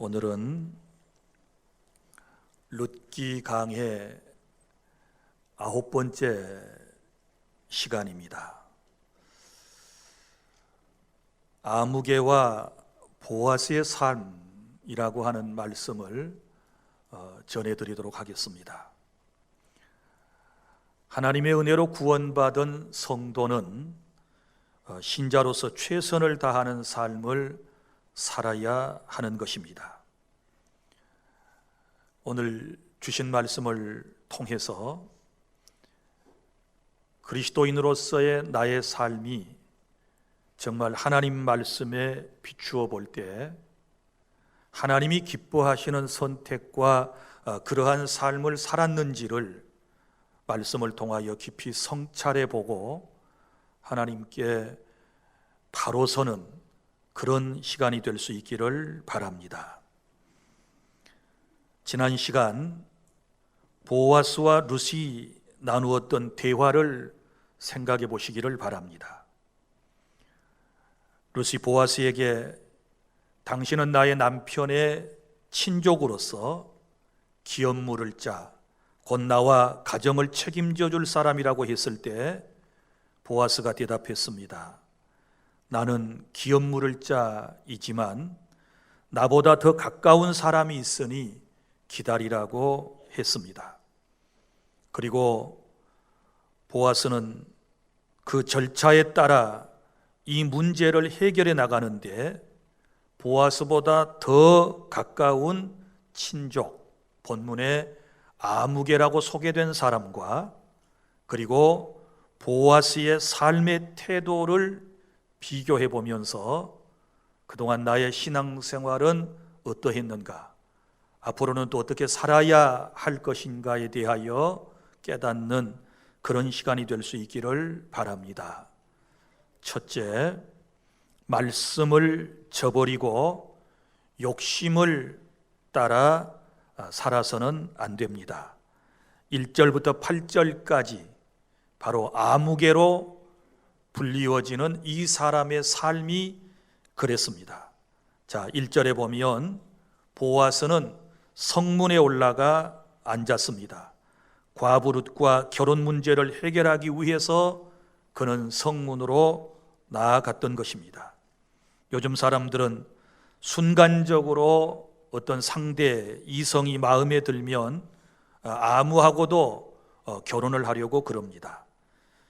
오늘은 룻기 강의 9번째 시간입니다. 아무개와 보아스의 삶이라고 하는 말씀을 전해드리도록 하겠습니다. 하나님의 은혜로 구원받은 성도는 신자로서 최선을 다하는 삶을 살아야 하는 것입니다. 오늘 주신 말씀을 통해서 그리스도인으로서의 나의 삶이 정말 하나님 말씀에 비추어 볼 때 하나님이 기뻐하시는 선택과 그러한 삶을 살았는지를 말씀을 통하여 깊이 성찰해 보고 하나님께 바로 서는 그런 시간이 될 수 있기를 바랍니다. 지난 시간 보아스와 룻이 나누었던 대화를 생각해 보시기를 바랍니다. 룻이 보아스에게 당신은 나의 남편의 친족으로서 기업물을 짜 곧 나와 가정을 책임져 줄 사람이라고 했을 때 보아스가 대답했습니다. 나는 기업물을 짜이지만 나보다 더 가까운 사람이 있으니 기다리라고 했습니다. 그리고 보아스는 그 절차에 따라 이 문제를 해결해 나가는데 보아스보다 더 가까운 친족, 본문에 아무개라고 소개된 사람과 그리고 보아스의 삶의 태도를 비교해 보면서 그동안 나의 신앙생활은 어떠했는가, 앞으로는 또 어떻게 살아야 할 것인가에 대하여 깨닫는 그런 시간이 될 수 있기를 바랍니다. 첫째, 말씀을 저버리고 욕심을 따라 살아서는 안 됩니다. 1절부터 8절까지 바로 아무개로 불리워지는 이 사람의 삶이 그랬습니다. 자, 1절에 보면 보아스는 성문에 올라가 앉았습니다. 과부 룻과 결혼 문제를 해결하기 위해서 그는 성문으로 나아갔던 것입니다. 요즘 사람들은 순간적으로 어떤 상대 이성이 마음에 들면 아무하고도 결혼을 하려고 그럽니다.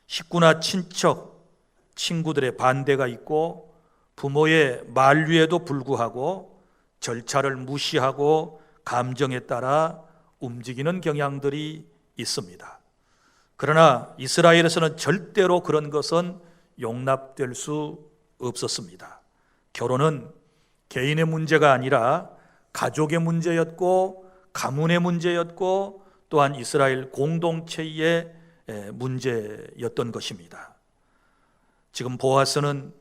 식구나 친척, 친구들의 반대가 있고 부모의 만류에도 불구하고 절차를 무시하고 감정에 따라 움직이는 경향들이 있습니다. 그러나 이스라엘에서는 절대로 그런 것은 용납될 수 없었습니다. 결혼은 개인의 문제가 아니라 가족의 문제였고 가문의 문제였고 또한 이스라엘 공동체의 문제였던 것입니다. 지금 보아스는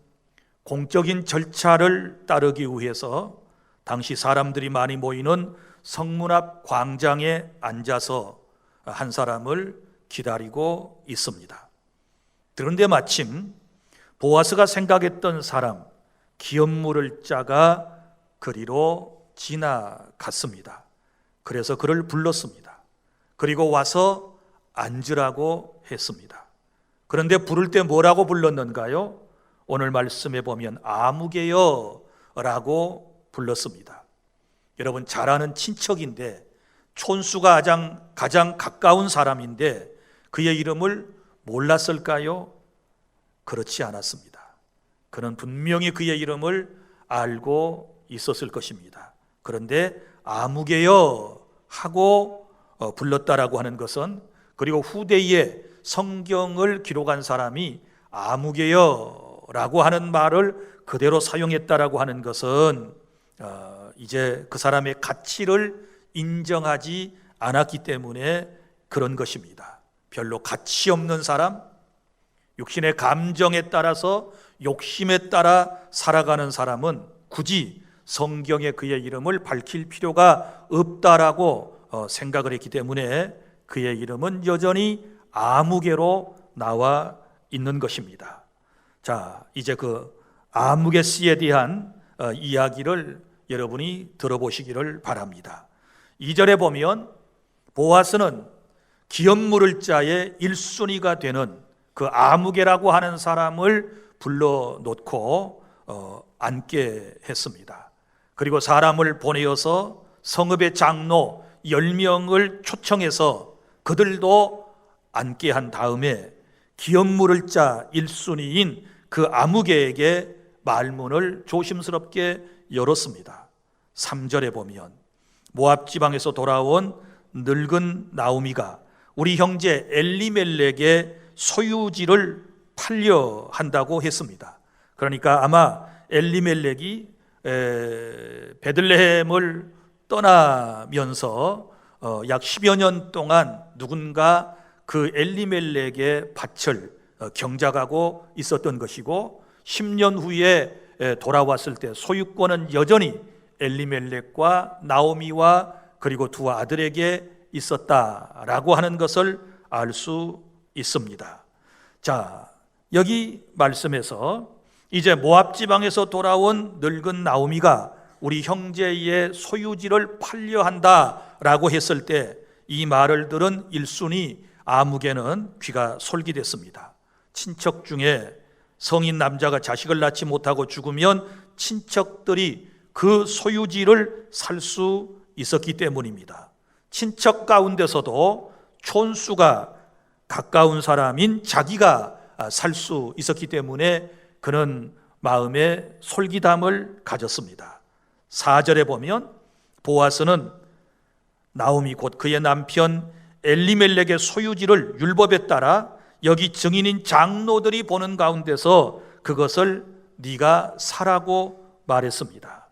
공적인 절차를 따르기 위해서 당시 사람들이 많이 모이는 성문 앞 광장에 앉아서 한 사람을 기다리고 있습니다. 그런데 마침 보아스가 생각했던 사람, 기업물을 짜가 그리로 지나갔습니다. 그래서 그를 불렀습니다. 그리고 와서 앉으라고 했습니다. 그런데 부를 때 뭐라고 불렀는가요? 오늘 말씀에 보면 아무개여 라고 불렀습니다. 여러분, 잘 아는 친척인데 촌수가 가장 가까운 사람인데 그의 이름을 몰랐을까요? 그렇지 않았습니다. 그는 분명히 그의 이름을 알고 있었을 것입니다. 그런데 아무개여 하고 불렀다라고 하는 것은, 그리고 후대에 성경을 기록한 사람이 아무개여라고 하는 말을 그대로 사용했다라고 하는 것은 이제 그 사람의 가치를 인정하지 않았기 때문에 그런 것입니다. 별로 가치 없는 사람, 육신의 감정에 따라서 욕심에 따라 살아가는 사람은 굳이 성경에 그의 이름을 밝힐 필요가 없다라고 생각을 했기 때문에 그의 이름은 여전히 아무개로 나와 있는 것입니다. 자, 이제 그 아무개 씨에 대한 이야기를 여러분이 들어보시기를 바랍니다. 2절에 보면 보아스는 기업 물을 자의 1순위가 되는 그 아무개라고 하는 사람을 불러놓고 앉게 했습니다. 그리고 사람을 보내어서 성읍의 장로 10명을 초청해서 그들도 앉게 한 다음에 기업 물을 자 1순위인 그 아무개에게 말문을 조심스럽게 열었습니다. 3절에 보면 모압 지방에서 돌아온 늙은 나오미가 우리 형제 엘리멜렉의 소유지를 팔려 한다고 했습니다. 그러니까 아마 엘리멜렉이 베들레헴을 떠나면서 약 10여 년 동안 누군가 그 엘리멜렉의 밭을 경작하고 있었던 것이고 10년 후에 돌아왔을 때 소유권은 여전히 엘리멜렉과 나오미와 그리고 두 아들에게 있었다라고 하는 것을 알 수 있습니다. 자, 여기 말씀에서 이제 모압 지방에서 돌아온 늙은 나오미가 우리 형제의 소유지를 팔려 한다라고 했을 때 이 말을 들은 1순위 아무개는 귀가 솔깃했습니다. 친척 중에 성인 남자가 자식을 낳지 못하고 죽으면 친척들이 그 소유지를 살 수 있었기 때문입니다. 친척 가운데서도 촌수가 가까운 사람인 자기가 살 수 있었기 때문에 그는 마음에 솔깃함을 가졌습니다. 4절에 보면 보아스는 나오미 곧 그의 남편 엘리멜렉의 소유지를 율법에 따라 여기 증인인 장로들이 보는 가운데서 그것을 네가 사라고 말했습니다.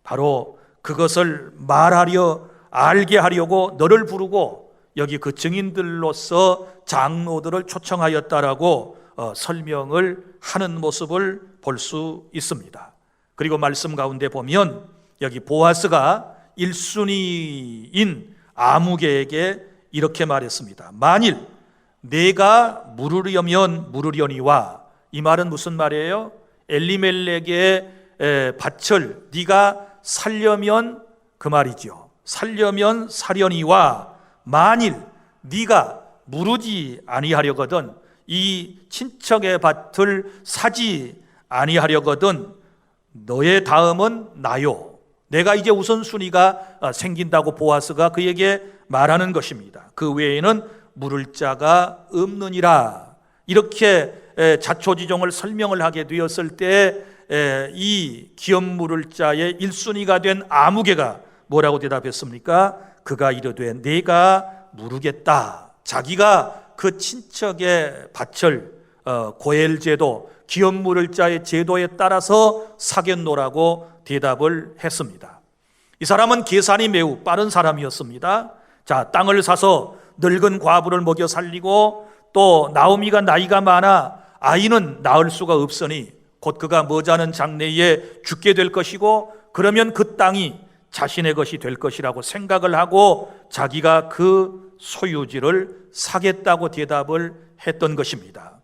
바로 그것을 말하려 알게 하려고 너를 부르고 여기 그 증인들로서 장로들을 초청하였다라고 설명을 하는 모습을 볼 수 있습니다. 그리고 말씀 가운데 보면 여기 보아스가 1순위인 아무개에게 이렇게 말했습니다. 만일 내가 물으려면 물으려니와, 이 말은 무슨 말이에요? 엘리멜렉의 밭을 네가 살려면 그 말이죠. 살려면 사려니와, 만일 네가 물으지 아니하려거든, 이 친척의 밭을 사지 아니하려거든 너의 다음은 나요. 내가 이제 우선순위가 생긴다고 보아스가 그에게 말하는 것입니다. 그 외에는 물을 자가 없느니라. 이렇게 자초지종을 설명을 하게 되었을 때 이 기업 물을 자의 1순위가 된 아무개가 뭐라고 대답했습니까? 그가 이르되 내가 물으겠다. 자기가 그 친척의 밭을 고엘 제도, 기업 물을 자의 제도에 따라서 사겠노라고 대답을 했습니다. 이 사람은 계산이 매우 빠른 사람이었습니다. 자, 땅을 사서 늙은 과부를 먹여 살리고 또 나오미가 나이가 많아 아이는 낳을 수가 없으니 곧 그가 머지않은 장래에 죽게 될 것이고 그러면 그 땅이 자신의 것이 될 것이라고 생각을 하고 자기가 그 소유지를 사겠다고 대답을 했던 것입니다.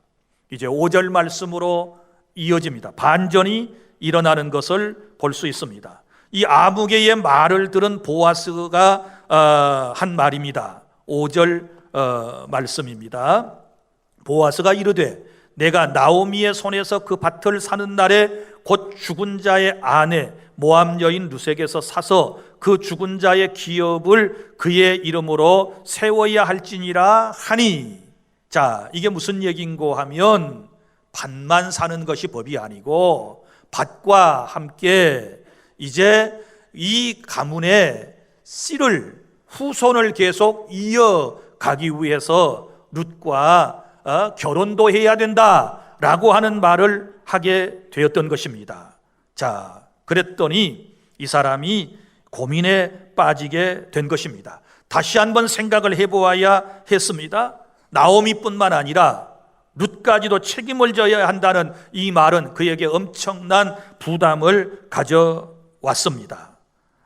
이제 5절 말씀으로 이어집니다. 반전이 일어나는 것을 볼 수 있습니다. 이 아무개의 말을 들은 보아스가 한 말입니다. 5절 말씀입니다. 보아스가 이르되 내가 나오미의 손에서 그 밭을 사는 날에 곧 죽은 자의 아내 모압 여인 루색에서 사서 그 죽은 자의 기업을 그의 이름으로 세워야 할지니라 하니. 자, 이게 무슨 얘기인고 하면 밭만 사는 것이 법이 아니고 밭과 함께 이제 이 가문의 씨를, 후손을 계속 이어가기 위해서 룻과 결혼도 해야 된다라고 하는 말을 하게 되었던 것입니다. 자, 그랬더니 이 사람이 고민에 빠지게 된 것입니다. 다시 한번 생각을 해보아야 했습니다. 나오미뿐만 아니라 룻까지도 책임을 져야 한다는 이 말은 그에게 엄청난 부담을 가져왔습니다.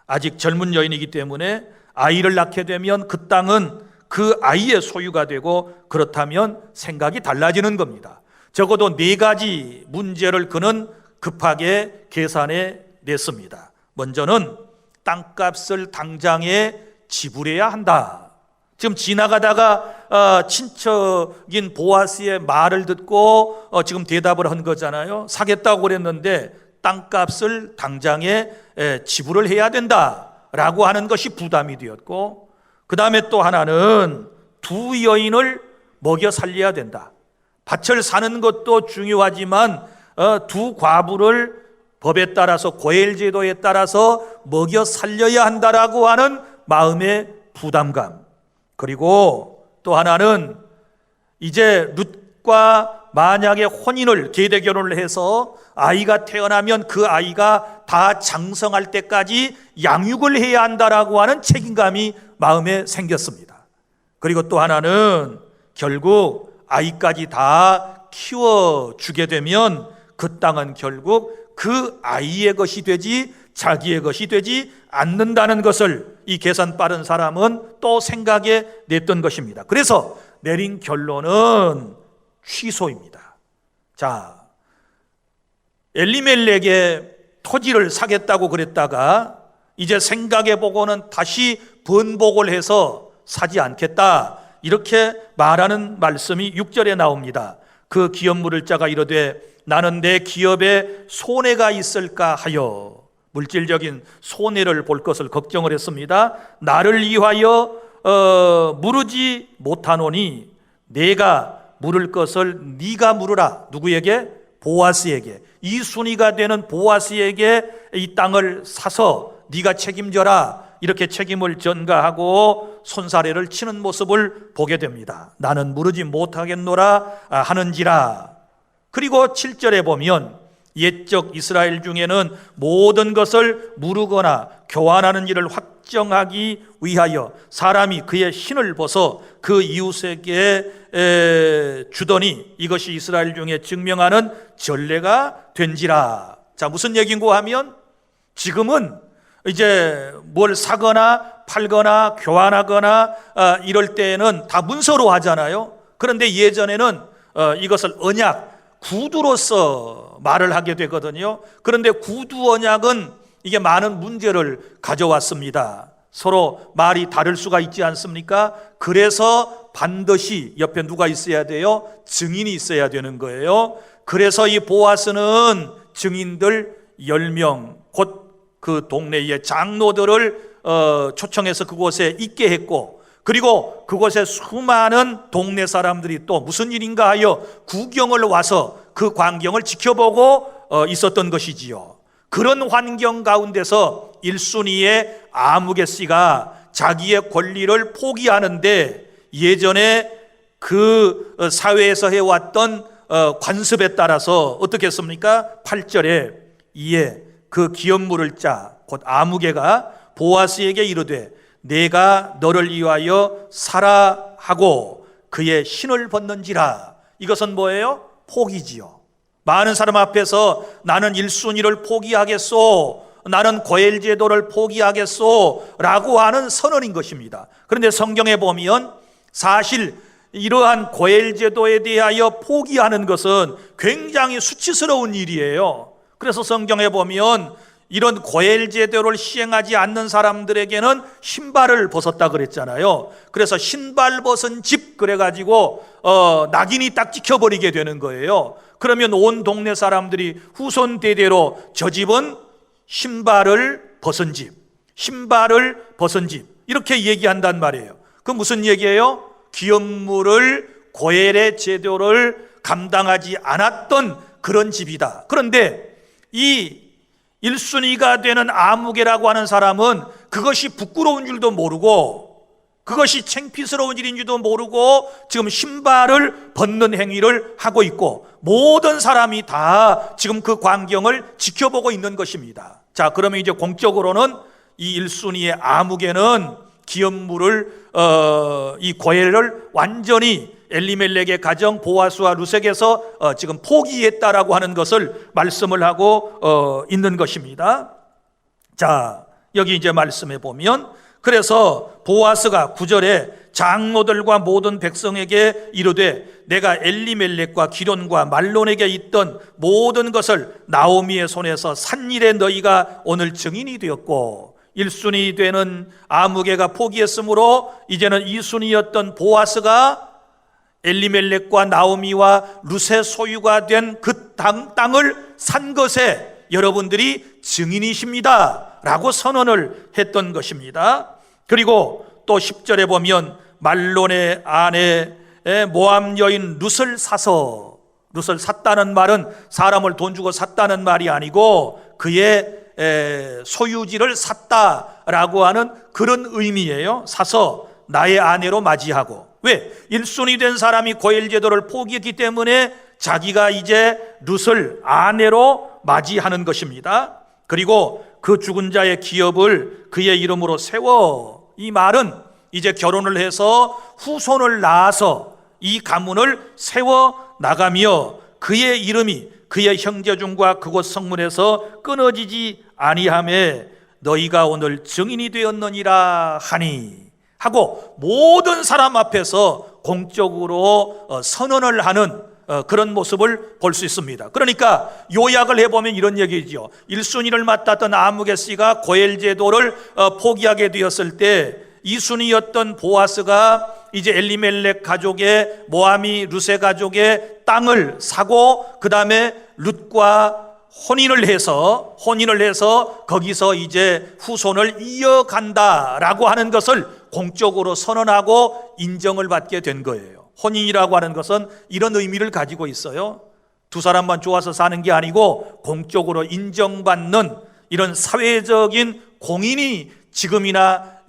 아직 젊은 여인이기 때문에 아이를 낳게 되면 그 땅은 그 아이의 소유가 되고 그렇다면 생각이 달라지는 겁니다. 적어도 4가지 문제를 그는 급하게 계산해 냈습니다. 먼저는 땅값을 당장에 지불해야 한다. 지금 지나가다가 친척인 보아스의 말을 듣고 지금 대답을 한 거잖아요. 사겠다고 그랬는데 땅값을 당장에 지불을 해야 된다라고 하는 것이 부담이 되었고, 그 다음에 또 하나는 두 여인을 먹여 살려야 된다. 밭을 사는 것도 중요하지만 두 과부를 법에 따라서 고엘제도에 따라서 먹여 살려야 한다라고 하는 마음의 부담감, 그리고 또 하나는 이제 룻과 만약에 혼인을 계대 결혼을 해서 아이가 태어나면 그 아이가 다 장성할 때까지 양육을 해야 한다라고 하는 책임감이 마음에 생겼습니다. 그리고 또 하나는 결국 아이까지 다 키워주게 되면 그 땅은 결국 그 아이의 것이 되지 자기의 것이 되지 않는다는 것을 이 계산 빠른 사람은 또 생각해 냈던 것입니다. 그래서 내린 결론은 취소입니다. 자, 엘리멜렉의 토지를 사겠다고 그랬다가 이제 생각해 보고는 다시 번복을 해서 사지 않겠다, 이렇게 말하는 말씀이 6절에 나옵니다. 그 기업 물을 자가 이르되 나는 내 기업에 손해가 있을까 하여 물질적인 손해를 볼 것을 걱정을 했습니다. 나를 위하여 물으지 못하노니 내가 물을 것을 네가 물으라. 누구에게? 보아스에게. 이순이가 되는 보아스에게 이 땅을 사서 네가 책임져라, 이렇게 책임을 전가하고 손사래를 치는 모습을 보게 됩니다. 나는 물으지 못하겠노라 하는지라. 그리고 7절에 보면 옛적 이스라엘 중에는 모든 것을 물으거나 교환하는 일을 확정하기 위하여 사람이 그의 신을 벗어 그 이웃에게 주더니 이것이 이스라엘 중에 증명하는 전례가 된지라. 자, 무슨 얘기인고 하면 지금은 이제 뭘 사거나 팔거나 교환하거나 이럴 때에는 다 문서로 하잖아요. 그런데 예전에는 이것을 언약, 구두로서 말을 하게 되거든요. 그런데 구두 언약은 이게 많은 문제를 가져왔습니다. 서로 말이 다를 수가 있지 않습니까? 그래서 반드시 옆에 누가 있어야 돼요? 증인이 있어야 되는 거예요. 그래서 이 보아스는 증인들 10명, 곧 그 동네의 장로들을 초청해서 그곳에 있게 했고, 그리고 그곳에 수많은 동네 사람들이 또 무슨 일인가 하여 구경을 와서 그 광경을 지켜보고 있었던 것이지요. 그런 환경 가운데서 1순위의 아무개 씨가 자기의 권리를 포기하는데 예전에 그 사회에서 해왔던 관습에 따라서 어떻게 했습니까? 8절에 이에 그 기업 물을 자 곧 아무개가 보아스에게 이르되 내가 너를 위하여 사라 하고 그의 신을 벗는지라. 이것은 뭐예요? 포기지요. 많은 사람 앞에서 나는 1순위를 포기하겠소, 나는 고엘 제도를 포기하겠소 라고 하는 선언인 것입니다. 그런데 성경에 보면 사실 이러한 고엘 제도에 대하여 포기하는 것은 굉장히 수치스러운 일이에요. 그래서 성경에 보면 이런 고엘 제도를 시행하지 않는 사람들에게는 신발을 벗었다 그랬잖아요. 그래서 신발 벗은 집 그래가지고 낙인이 딱 찍혀버리게 되는 거예요. 그러면 온 동네 사람들이 후손 대대로 저 집은 신발을 벗은 집, 신발을 벗은 집 이렇게 얘기한단 말이에요. 그 무슨 얘기예요? 기업물을 고엘의 제도를 감당하지 않았던 그런 집이다. 그런데 이 1순위가 되는 아무개라고 하는 사람은 그것이 부끄러운 줄도 모르고 그것이 창피스러운 일인 줄도 모르고 지금 신발을 벗는 행위를 하고 있고 모든 사람이 다 지금 그 광경을 지켜보고 있는 것입니다. 자, 그러면 이제 공적으로는 이 1순위의 아무개는 기업물을 이 고엘을 완전히 엘리멜렉의 가정 보아스와 룻에게서 지금 포기했다라고 하는 것을 말씀을 하고 있는 것입니다. 자, 여기 이제 말씀해 보면 그래서 보아스가 9절에 장로들과 모든 백성에게 이르되 내가 엘리멜렉과 기론과 말론에게 있던 모든 것을 나오미의 손에서 산 일에 너희가 오늘 증인이 되었고 1순위 되는 아무개가 포기했으므로 이제는 2순위였던 보아스가 엘리멜렉과 나오미와 룻의 소유가 된 그 땅을 산 것에 여러분들이 증인이십니다 라고 선언을 했던 것입니다. 그리고 또 10절에 보면 말론의 아내 모압 여인 룻을 사서, 룻을 샀다는 말은 사람을 돈 주고 샀다는 말이 아니고 그의 소유지를 샀다라고 하는 그런 의미예요. 사서 나의 아내로 맞이하고. 왜? 1순위 된 사람이 고엘 제도를 포기했기 때문에 자기가 이제 룻을 아내로 맞이하는 것입니다. 그리고 그 죽은 자의 기업을 그의 이름으로 세워. 이 말은 이제 결혼을 해서 후손을 낳아서 이 가문을 세워 나가며 그의 이름이 그의 형제중과 그곳 성문에서 끊어지지 아니하매 너희가 오늘 증인이 되었느니라 하니 하고 모든 사람 앞에서 공적으로 선언을 하는 그런 모습을 볼 수 있습니다. 그러니까 요약을 해보면 이런 얘기죠. 1순위를 맡았던 아무개 씨가 고엘 제도를 포기하게 되었을 때 2순위였던 보아스가 이제 엘리멜렉 가족의 모아미 룻의 가족의 땅을 사고 그 다음에 룻과 혼인을 해서 거기서 이제 후손을 이어간다라고 하는 것을 공적으로 선언하고 인정을 받게 된 거예요. 혼인이라고 하는 것은 이런 의미를 가지고 있어요. 두 사람만 좋아서 사는 게 아니고 공적으로 인정받는 이런 사회적인 공인이 지금이나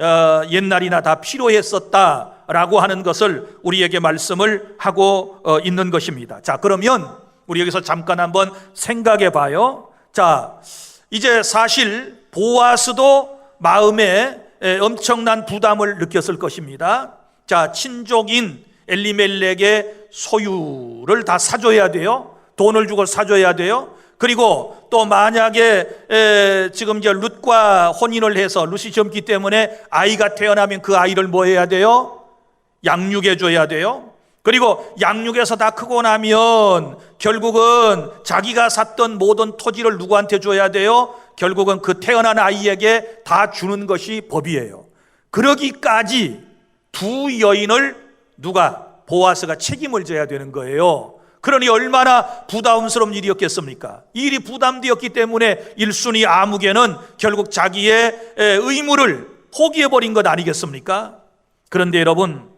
옛날이나 다 필요했었다라고 하는 것을 우리에게 말씀을 하고 있는 것입니다. 자, 그러면 우리 여기서 잠깐 한번 생각해 봐요. 자, 이제 사실 보아스도 마음에 엄청난 부담을 느꼈을 것입니다. 자, 친족인 엘리멜렉의 소유를 다 사줘야 돼요. 돈을 주고 사줘야 돼요. 그리고 또 만약에 지금 이제 룻과 혼인을 해서 룻이 젊기 때문에 아이가 태어나면 그 아이를 뭐 해야 돼요? 양육해 줘야 돼요. 그리고 양육해서 다 크고 나면 결국은 자기가 샀던 모든 토지를 누구한테 줘야 돼요? 결국은 그 태어난 아이에게 다 주는 것이 법이에요. 그러기까지 두 여인을 누가? 보아스가 책임을 져야 되는 거예요. 그러니 얼마나 부담스러운 일이었겠습니까? 이 일이 부담되었기 때문에 1순위 아무개는 결국 자기의 의무를 포기해버린 것 아니겠습니까? 그런데 여러분,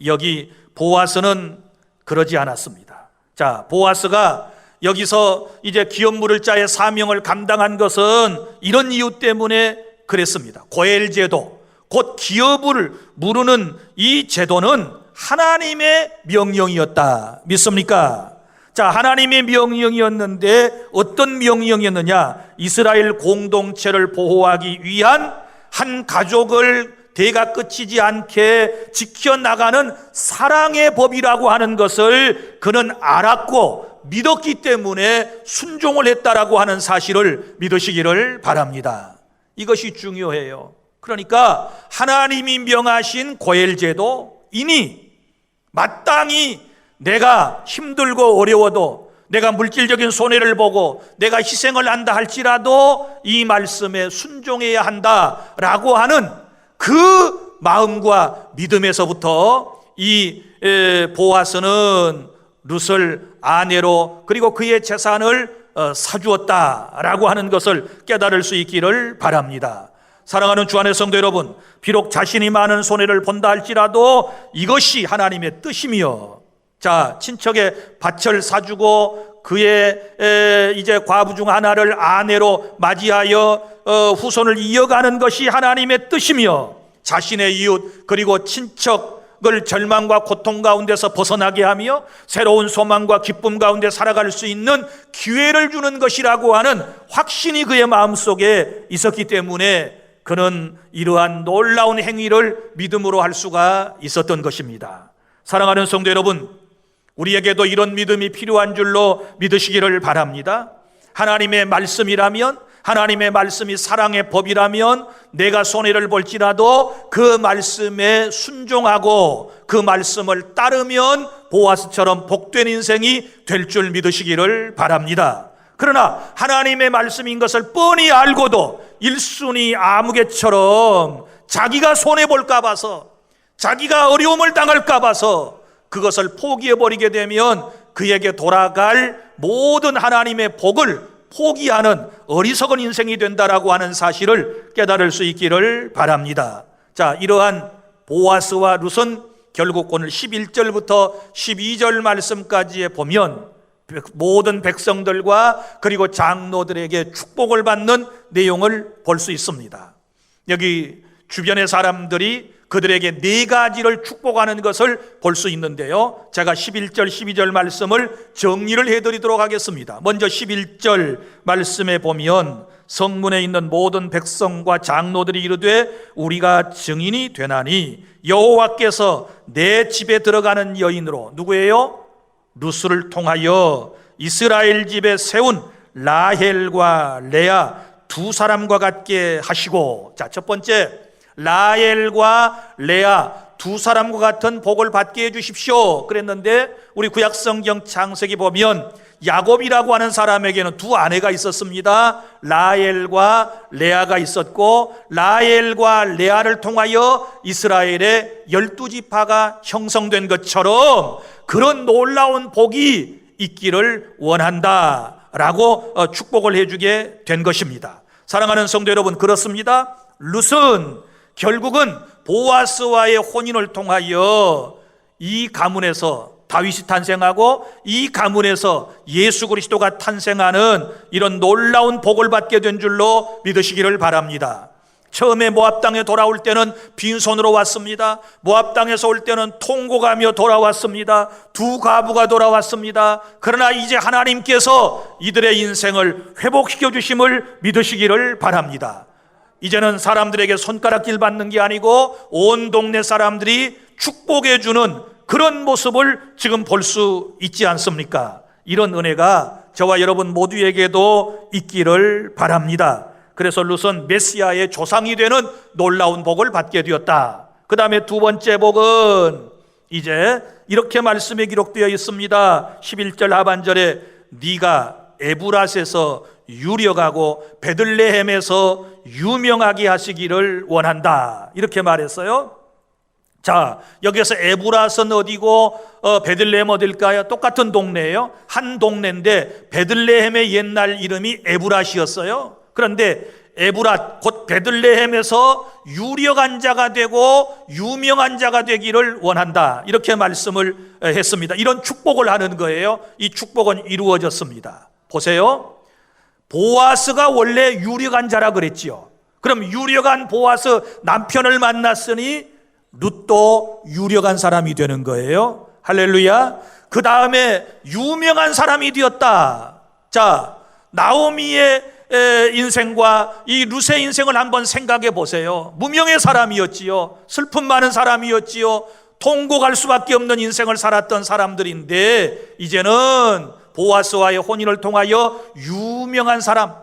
여기 보아스는 그러지 않았습니다. 자, 보아스가 여기서 이제 기업 물을 자의 사명을 감당한 것은 이런 이유 때문에 그랬습니다. 고엘 제도, 곧 기업을 무르는 이 제도는 하나님의 명령이었다. 믿습니까? 자, 하나님의 명령이었는데 어떤 명령이었느냐? 이스라엘 공동체를 보호하기 위한 한 가족을 대가 끝이지 않게 지켜나가는 사랑의 법이라고 하는 것을 그는 알았고 믿었기 때문에 순종을 했다라고 하는 사실을 믿으시기를 바랍니다. 이것이 중요해요. 그러니까 하나님이 명하신 고엘 제도이니 마땅히 내가 힘들고 어려워도 내가 물질적인 손해를 보고 내가 희생을 한다 할지라도 이 말씀에 순종해야 한다라고 하는 그 마음과 믿음에서부터 이 보아스는 룻을 아내로 그리고 그의 재산을 사주었다라고 하는 것을 깨달을 수 있기를 바랍니다. 사랑하는 주 안의 성도 여러분, 비록 자신이 많은 손해를 본다 할지라도 이것이 하나님의 뜻이며, 자, 친척의 밭을 사주고 그의 이제 과부 중 하나를 아내로 맞이하여 후손을 이어가는 것이 하나님의 뜻이며, 자신의 이웃 그리고 친척을 절망과 고통 가운데서 벗어나게 하며 새로운 소망과 기쁨 가운데 살아갈 수 있는 기회를 주는 것이라고 하는 확신이 그의 마음속에 있었기 때문에 그는 이러한 놀라운 행위를 믿음으로 할 수가 있었던 것입니다. 사랑하는 성도 여러분, 우리에게도 이런 믿음이 필요한 줄로 믿으시기를 바랍니다. 하나님의 말씀이라면, 하나님의 말씀이 사랑의 법이라면 내가 손해를 볼지라도 그 말씀에 순종하고 그 말씀을 따르면 보아스처럼 복된 인생이 될 줄 믿으시기를 바랍니다. 그러나 하나님의 말씀인 것을 뻔히 알고도 일순위 아무개처럼 자기가 손해볼까 봐서, 자기가 어려움을 당할까 봐서 그것을 포기해버리게 되면 그에게 돌아갈 모든 하나님의 복을 포기하는 어리석은 인생이 된다라고 하는 사실을 깨달을 수 있기를 바랍니다. 자, 이러한 보아스와 룻은 결국 오늘 11절부터 12절 말씀까지에 보면 모든 백성들과 그리고 장로들에게 축복을 받는 내용을 볼 수 있습니다. 여기 주변의 사람들이 그들에게 네 가지를 축복하는 것을 볼 수 있는데요, 제가 11절 12절 말씀을 정리를 해드리도록 하겠습니다. 먼저 11절 말씀에 보면 성문에 있는 모든 백성과 장로들이 이르되 우리가 증인이 되나니 여호와께서 내 집에 들어가는 여인으로, 누구예요? 룻을 통하여 이스라엘 집에 세운 라헬과 레아 두 사람과 같게 하시고, 자, 첫 번째, 라헬과 레아 두 사람과 같은 복을 받게 해주십시오 그랬는데, 우리 구약성경 창세기 보면 야곱이라고 하는 사람에게는 두 아내가 있었습니다. 라헬과 레아가 있었고, 라헬과 레아를 통하여 이스라엘의 12지파가 형성된 것처럼 그런 놀라운 복이 있기를 원한다라고 축복을 해주게 된 것입니다. 사랑하는 성도 여러분, 그렇습니다. 룻은 결국은 보아스와의 혼인을 통하여 이 가문에서 다윗이 탄생하고 이 가문에서 예수 그리스도가 탄생하는 이런 놀라운 복을 받게 된 줄로 믿으시기를 바랍니다. 처음에 모압 땅에 돌아올 때는 빈손으로 왔습니다. 모압 땅에서 올 때는 통곡하며 돌아왔습니다. 두 과부가 돌아왔습니다. 그러나 이제 하나님께서 이들의 인생을 회복시켜 주심을 믿으시기를 바랍니다. 이제는 사람들에게 손가락질 받는 게 아니고 온 동네 사람들이 축복해 주는 그런 모습을 지금 볼 수 있지 않습니까? 이런 은혜가 저와 여러분 모두에게도 있기를 바랍니다. 그래서 룻은 메시아의 조상이 되는 놀라운 복을 받게 되었다. 그 다음에 두 번째 복은 이제 이렇게 말씀에 기록되어 있습니다. 11절 하반절에 네가 에브라스에서 유력하고 베들레헴에서 유명하게 하시기를 원한다, 이렇게 말했어요. 자, 여기서 에브라스는 어디고 베들레헴 어딜까요? 똑같은 동네예요. 한 동네인데 베들레헴의 옛날 이름이 에브라시였어요. 그런데 에브랏 곧 베들레헴에서 유력한 자가 되고 유명한 자가 되기를 원한다, 이렇게 말씀을 했습니다. 이런 축복을 하는 거예요. 이 축복은 이루어졌습니다. 보세요, 보아스가 원래 유력한 자라 그랬지요. 그럼 유력한 보아스 남편을 만났으니 룻도 유력한 사람이 되는 거예요. 할렐루야. 그 다음에 유명한 사람이 되었다. 자, 나오미의 인생과 이 룻의 인생을 한번 생각해 보세요. 무명의 사람이었지요. 슬픔 많은 사람이었지요. 통곡할 수밖에 없는 인생을 살았던 사람들인데 이제는 보아스와의 혼인을 통하여 유명한 사람,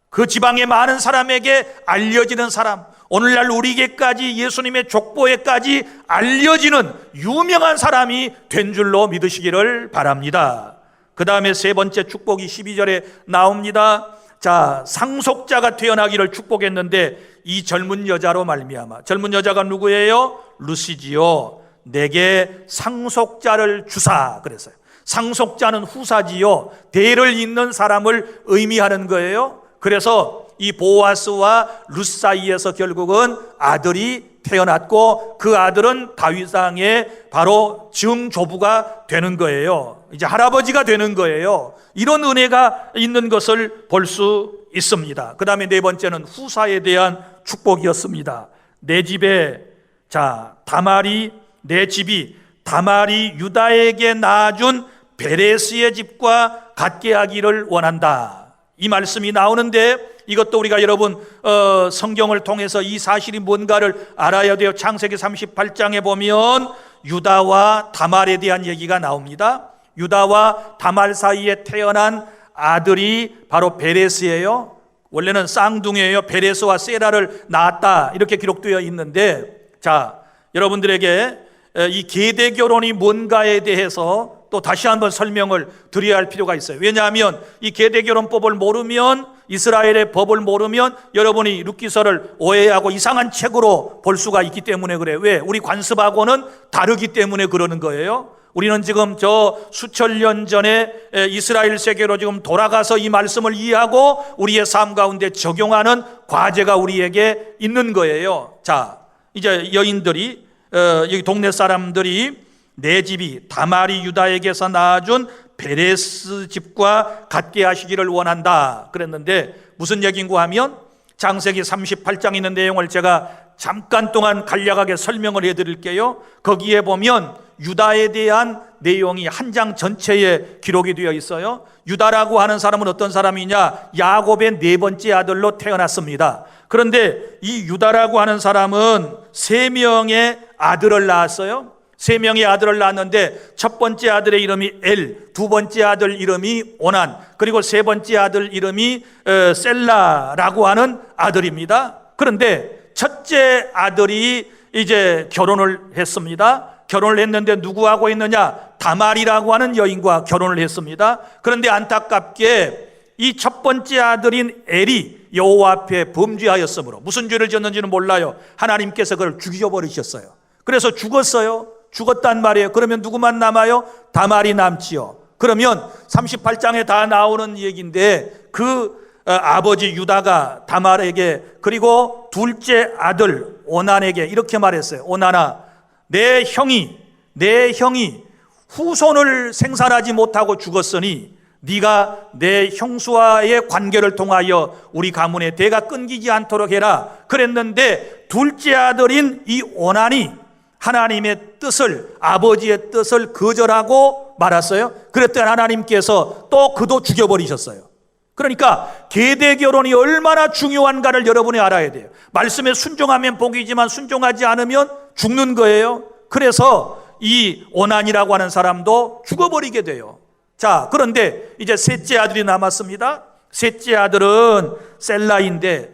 그 지방의 많은 사람에게 알려지는 사람, 오늘날 우리에게까지 예수님의 족보에까지 알려지는 유명한 사람이 된 줄로 믿으시기를 바랍니다. 그 다음에 세 번째 축복이 12절에 나옵니다. 자, 상속자가 태어나기를 축복했는데 이 젊은 여자로 말미암아, 젊은 여자가 누구예요? 룻이지요. 내게 상속자를 주사 그랬어요. 상속자는 후사지요. 대를 잇는 사람을 의미하는 거예요. 그래서 이 보아스와 룻 사이에서 결국은 아들이 태어났고 그 아들은 다윗 왕의 바로 증조부가 되는 거예요. 이제 할아버지가 되는 거예요. 이런 은혜가 있는 것을 볼 수 있습니다. 그 다음에 네 번째는 후사에 대한 축복이었습니다. 내 집에, 자, 다말이, 내 집이 다말이 유다에게 낳아준 베레스의 집과 같게 하기를 원한다. 이 말씀이 나오는데 이것도 우리가 여러분 성경을 통해서 이 사실이 뭔가를 알아야 돼요. 창세기 38장에 보면 유다와 다말에 대한 얘기가 나옵니다. 유다와 다말 사이에 태어난 아들이 바로 베레스예요. 원래는 쌍둥이에요. 베레스와 세라를 낳았다 이렇게 기록되어 있는데, 자, 여러분들에게 이 계대 결혼이 뭔가에 대해서 또 다시 한번 설명을 드려야 할 필요가 있어요. 왜냐하면 이 계대 결혼법을 모르면, 이스라엘의 법을 모르면 여러분이 룻기서를 오해하고 이상한 책으로 볼 수가 있기 때문에 그래요. 왜? 우리 관습하고는 다르기 때문에 그러는 거예요. 우리는 지금 저 수천 년 전에 이스라엘 세계로 지금 돌아가서 이 말씀을 이해하고 우리의 삶 가운데 적용하는 과제가 우리에게 있는 거예요. 자, 이제 여인들이, 여기 동네 사람들이 내 집이 다말이 유다에게서 낳아준 베레스 집과 같게 하시기를 원한다 그랬는데, 무슨 얘기인가 하면 창세기 38장 있는 내용을 제가 잠깐 동안 간략하게 설명을 해드릴게요. 거기에 보면 유다에 대한 내용이 한 장 전체에 기록이 되어 있어요. 유다라고 하는 사람은 어떤 사람이냐? 야곱의 네 번째 아들로 태어났습니다. 그런데 이 유다라고 하는 사람은 세 명의 아들을 낳았어요. 세 명의 아들을 낳았는데 첫 번째 아들의 이름이 엘, 두 번째 아들 이름이 오난, 그리고 세 번째 아들 이름이 셀라라고 하는 아들입니다. 그런데 첫째 아들이 이제 결혼을 했습니다. 결혼을 했는데 누구하고 했느냐? 다말이라고 하는 여인과 결혼을 했습니다. 그런데 안타깝게 이 첫 번째 아들인 엘이 여호와 앞에 범죄하였으므로, 무슨 죄를 지었는지는 몰라요. 하나님께서 그를 죽여버리셨어요. 그래서 죽었단 말이에요. 그러면 누구만 남아요? 다말이 남지요. 그러면 38장에 다 나오는 얘기인데, 그 아버지 유다가 다말에게, 그리고 둘째 아들 오난에게 이렇게 말했어요. 오난아, 내 형이 후손을 생산하지 못하고 죽었으니 네가 내 형수와의 관계를 통하여 우리 가문의 대가 끊기지 않도록 해라 그랬는데, 둘째 아들인 이 오난이 하나님의 뜻을, 아버지의 뜻을 거절하고 말았어요. 그랬더니 하나님께서 또 그도 죽여버리셨어요. 그러니까 계대 결혼이 얼마나 중요한가를 여러분이 알아야 돼요. 말씀에 순종하면 복이지만 순종하지 않으면 죽는 거예요. 그래서 이 오난이라고 하는 사람도 죽어버리게 돼요. 자, 그런데 이제 셋째 아들이 남았습니다. 셋째 아들은 셀라인데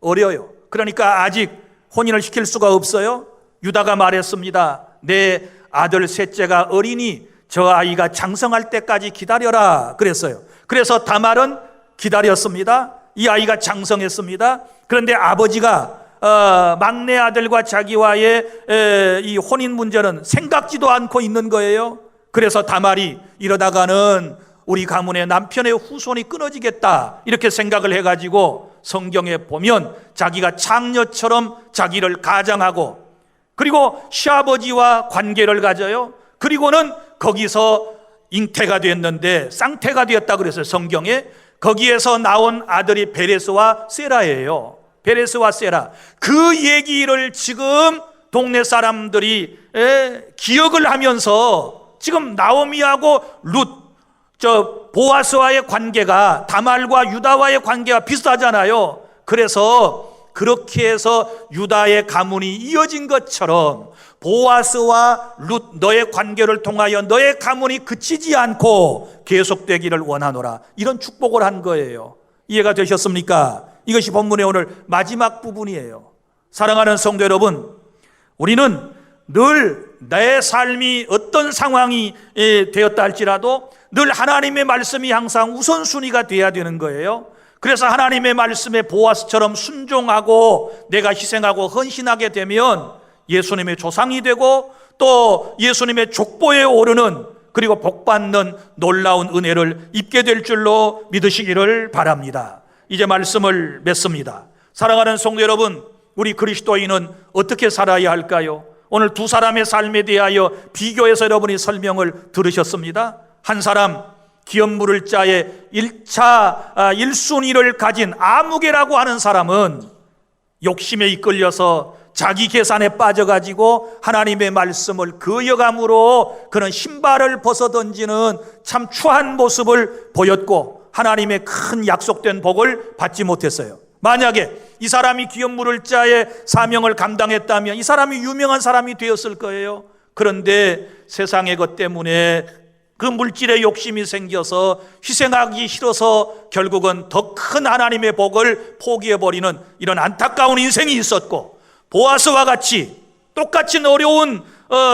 어려요. 그러니까 아직 혼인을 시킬 수가 없어요. 유다가 말했습니다. 내 아들 셋째가 어리니 저 아이가 장성할 때까지 기다려라 그랬어요. 그래서 다말은 기다렸습니다. 이 아이가 장성했습니다. 그런데 아버지가 막내 아들과 자기와의 이 혼인 문제는 생각지도 않고 있는 거예요. 그래서 다말이 이러다가는 우리 가문의 남편의 후손이 끊어지겠다 이렇게 생각을 해가지고 성경에 보면 자기가 장녀처럼 자기를 가장하고, 그리고 시아버지와 관계를 가져요. 그리고는 거기서 잉태가 됐는데 쌍태가 되었다 그랬어요. 성경에. 거기에서 나온 아들이 베레스와 세라예요. 베레스와 세라. 그 얘기를 지금 동네 사람들이 기억을 하면서 지금 나오미하고 보아스와의 관계가 다말과 유다와의 관계가 비슷하잖아요. 그래서 그렇게 해서 유다의 가문이 이어진 것처럼 보아스와 룻 너의 관계를 통하여 너의 가문이 그치지 않고 계속되기를 원하노라, 이런 축복을 한 거예요. 이해가 되셨습니까? 이것이 본문의 오늘 마지막 부분이에요. 사랑하는 성도 여러분, 우리는 늘 내 삶이 어떤 상황이 되었다 할지라도 늘 하나님의 말씀이 항상 우선순위가 돼야 되는 거예요. 그래서 하나님의 말씀에 보아스처럼 순종하고 내가 희생하고 헌신하게 되면 예수님의 조상이 되고 또 예수님의 족보에 오르는, 그리고 복받는 놀라운 은혜를 입게 될 줄로 믿으시기를 바랍니다. 이제 말씀을 맺습니다. 사랑하는 성도 여러분, 우리 그리스도인은 어떻게 살아야 할까요? 오늘 두 사람의 삶에 대하여 비교해서 여러분이 설명을 들으셨습니다. 한 사람, 기업 물을 자의 1순위를 가진 아무개라고 하는 사람은 욕심에 이끌려서 자기 계산에 빠져가지고 하나님의 말씀을 거역함으로 그는 신발을 벗어던지는 참 추한 모습을 보였고 하나님의 큰 약속된 복을 받지 못했어요. 만약에 이 사람이 기업 물을 자의 사명을 감당했다면 이 사람이 유명한 사람이 되었을 거예요. 그런데 세상의 것 때문에 그 물질의 욕심이 생겨서 희생하기 싫어서 결국은 더 큰 하나님의 복을 포기해버리는 이런 안타까운 인생이 있었고, 보아스와 같이 똑같이 어려운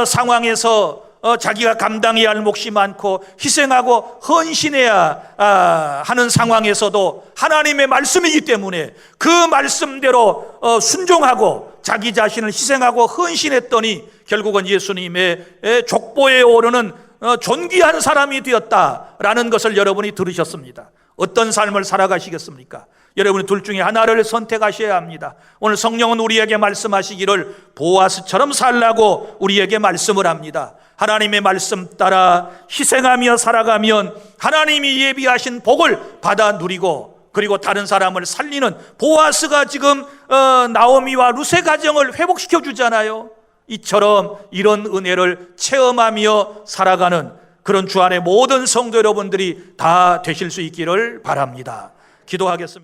상황에서 자기가 감당해야 할 몫이 많고 희생하고 헌신해야 하는 상황에서도 하나님의 말씀이기 때문에 그 말씀대로 순종하고 자기 자신을 희생하고 헌신했더니 결국은 예수님의 족보에 오르는 존귀한 사람이 되었다라는 것을 여러분이 들으셨습니다. 어떤 삶을 살아가시겠습니까? 여러분이 둘 중에 하나를 선택하셔야 합니다. 오늘 성령은 우리에게 말씀하시기를 보아스처럼 살라고 우리에게 말씀을 합니다. 하나님의 말씀 따라 희생하며 살아가면 하나님이 예비하신 복을 받아 누리고, 그리고 다른 사람을 살리는 보아스가 지금 나오미와 룻의 가정을 회복시켜 주잖아요. 이처럼 이런 은혜를 체험하며 살아가는 그런 주 안의 모든 성도 여러분들이 다 되실 수 있기를 바랍니다. 기도하겠습니다.